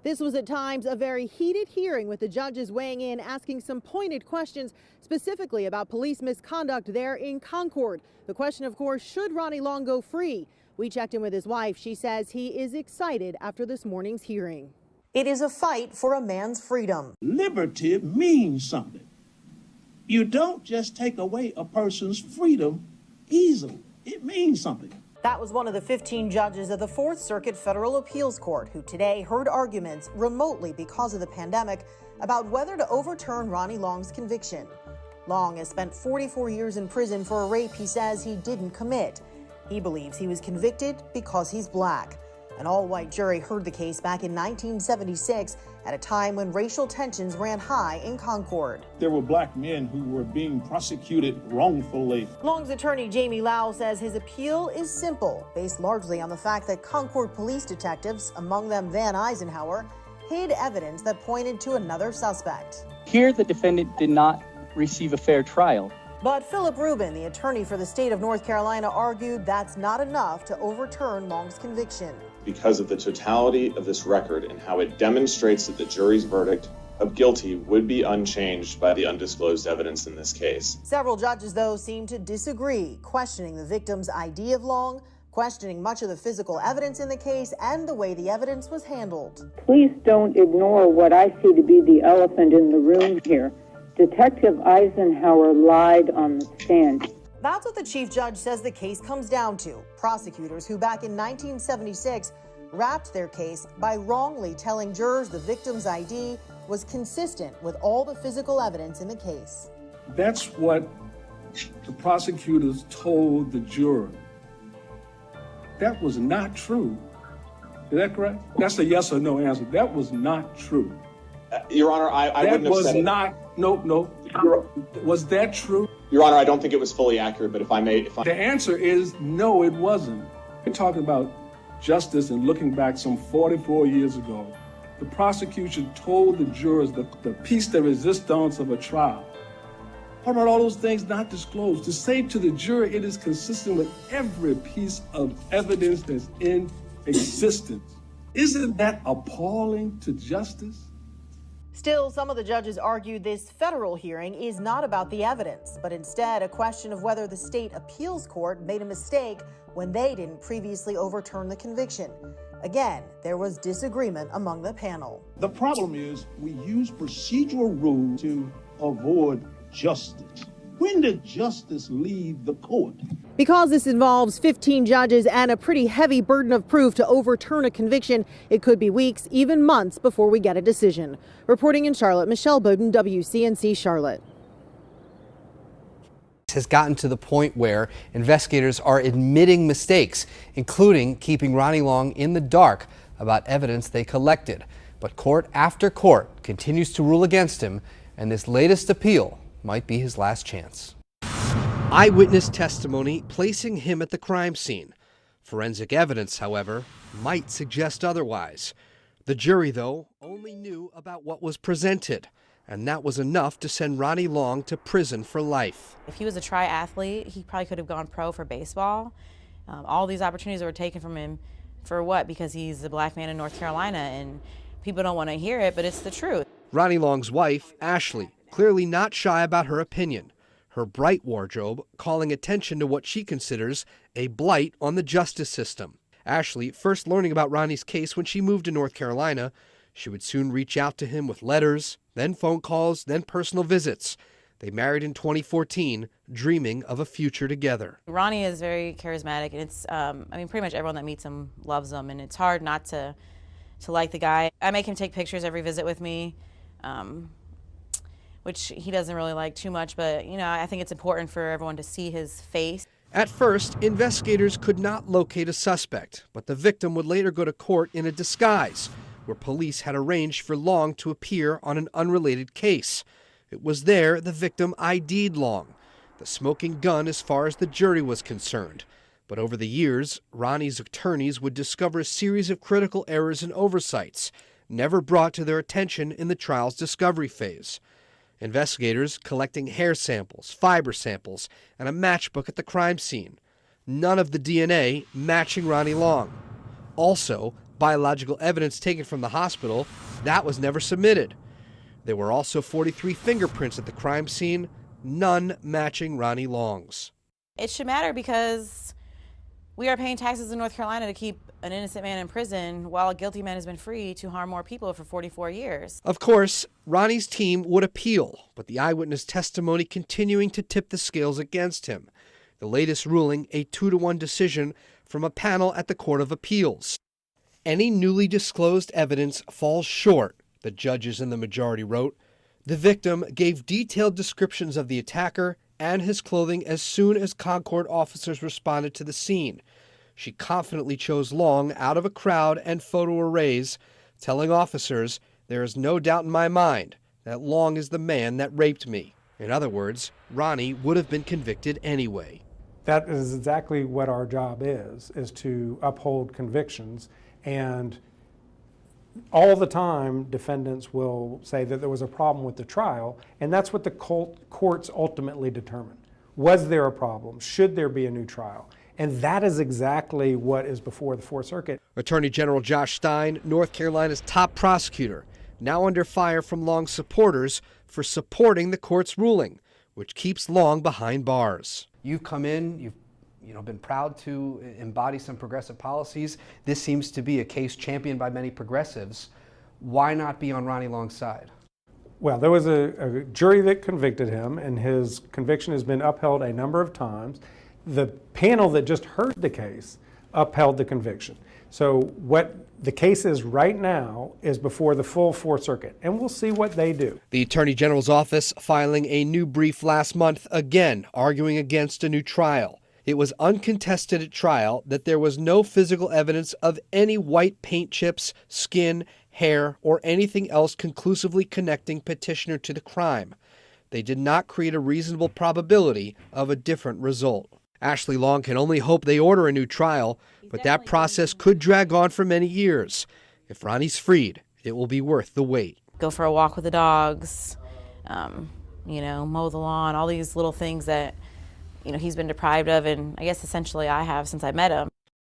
This was at times a very heated hearing, with the judges weighing in, asking some pointed questions specifically about police misconduct there in Concord. The question, of course, should Ronnie Long go free? We checked in with his wife. She says he is excited after this morning's hearing. It is a fight for a man's freedom. Liberty means something. You don't just take away a person's freedom easily. It means something. That was one of the 15 judges of the 4th Circuit Federal Appeals Court who today heard arguments remotely because of the pandemic about whether to overturn Ronnie Long's conviction. Long has spent 44 years in prison for a rape he says he didn't commit. He believes he was convicted because he's black. An all-white jury heard the case back in 1976 at a time when racial tensions ran high in Concord. There were black men who were being prosecuted wrongfully. Long's attorney Jamie Lau says his appeal is simple, based largely on the fact that Concord police detectives, among them Van Eisenhower, hid evidence that pointed to another suspect. Here, the defendant did not receive a fair trial. But Philip Rubin, the attorney for the state of North Carolina, argued that's not enough to overturn Long's conviction. Because of the totality of this record and how it demonstrates that the jury's verdict of guilty would be unchanged by the undisclosed evidence in this case. Several judges, though, seem to disagree, questioning the victim's ID of Long, questioning much of the physical evidence in the case, and the way the evidence was handled. Please don't ignore what I see to be the elephant in the room here. Detective Eisenhower lied on the stand. That's what the chief judge says the case comes down to. Prosecutors who back in 1976 wrapped their case by wrongly telling jurors the victim's ID was consistent with all the physical evidence in the case. That's what the prosecutors told the juror. That was not true. Is that correct? That's a yes or no answer. That was not true. Your Honor, I wouldn't have said it. That was not, no. Was that true? Your Honor, I don't think it was fully accurate, but if I may... The answer is no, it wasn't. We're talking about justice and looking back some 44 years ago. The prosecution told the jurors the piece de resistance of a trial. What about all those things not disclosed? To say to the jury it is consistent with every piece of evidence that's in existence. Isn't that appalling to justice? Still, some of the judges argued this federal hearing is not about the evidence, but instead a question of whether the state appeals court made a mistake when they didn't previously overturn the conviction. Again, there was disagreement among the panel. The problem is we use procedural rules to avoid justice. When did justice leave the court? Because this involves 15 judges and a pretty heavy burden of proof to overturn a conviction, it could be weeks, even months, before we get a decision. Reporting in Charlotte, Michelle Bowden, WCNC Charlotte. Has gotten to the point where investigators are admitting mistakes, including keeping Ronnie Long in the dark about evidence they collected. But court after court continues to rule against him, and this latest appeal might be his last chance. Eyewitness testimony placing him at the crime scene. Forensic evidence, however, might suggest otherwise. The jury, though, only knew about what was presented, and that was enough to send Ronnie Long to prison for life. If he was a triathlete, he probably could have gone pro for baseball. All these opportunities were taken from him for what? Because he's a black man in North Carolina, and people don't want to hear it, but it's the truth. Ronnie Long's wife, Ashley, clearly not shy about her opinion. Her bright wardrobe calling attention to what she considers a blight on the justice system. Ashley first learning about Ronnie's case when she moved to North Carolina. She would soon reach out to him with letters, then phone calls, then personal visits. They married in 2014, dreaming of a future together. Ronnie is very charismatic, and it's, pretty much everyone that meets him loves him, and it's hard not to like the guy. I make him take pictures every visit with me. Which he doesn't really like too much, but I think it's important for everyone to see his face. At first, investigators could not locate a suspect, but the victim would later go to court in a disguise, where police had arranged for Long to appear on an unrelated case. It was there the victim ID'd Long, the smoking gun as far as the jury was concerned. But over the years, Ronnie's attorneys would discover a series of critical errors and oversights, never brought to their attention in the trial's discovery phase. Investigators collecting hair samples, fiber samples, and a matchbook at the crime scene. None of the DNA matching Ronnie Long. Also, Biological evidence taken from the hospital, that was never submitted. There were also 43 fingerprints at the crime scene, none matching Ronnie Long's. It should matter because we are paying taxes in North Carolina to keep an innocent man in prison while a guilty man has been free to harm more people for 44 years. Of course, Ronnie's team would appeal, but the eyewitness testimony continuing to tip the scales against him. The latest ruling, a 2-to-1 decision from a panel at the Court of Appeals. Any newly disclosed evidence falls short, the judges in the majority wrote. The victim gave detailed descriptions of the attacker and his clothing as soon as Concord officers responded to the scene. She confidently chose Long out of a crowd and photo arrays, telling officers, "There is no doubt in my mind that Long is the man that raped me." In other words, Ronnie would have been convicted anyway. That is exactly what our job is to uphold convictions. And all the time, defendants will say that there was a problem with the trial, and that's what the courts ultimately determine. Was there a problem? Should there be a new trial? And that is exactly what is before the Fourth Circuit. Attorney General Josh Stein, North Carolina's top prosecutor, now under fire from Long's supporters for supporting the court's ruling, which keeps Long behind bars. You've come in, you've been proud to embody some progressive policies. This seems to be a case championed by many progressives. Why not be on Ronnie Long's side? Well, there was a jury that convicted him, and his conviction has been upheld a number of times. The panel that just heard the case upheld the conviction. So what the case is right now is before the full Fourth Circuit, and we'll see what they do. The Attorney General's office filing a new brief last month, again arguing against a new trial. It was uncontested at trial that there was no physical evidence of any white paint chips, skin, hair, or anything else conclusively connecting petitioner to the crime. They did not create a reasonable probability of a different result. Ashley Long can only hope they order a new trial, but that process could drag on for many years. If Ronnie's freed, it will be worth the wait. Go for a walk with the dogs, mow the lawn, all these little things that he's been deprived of, and I guess essentially I have since I met him.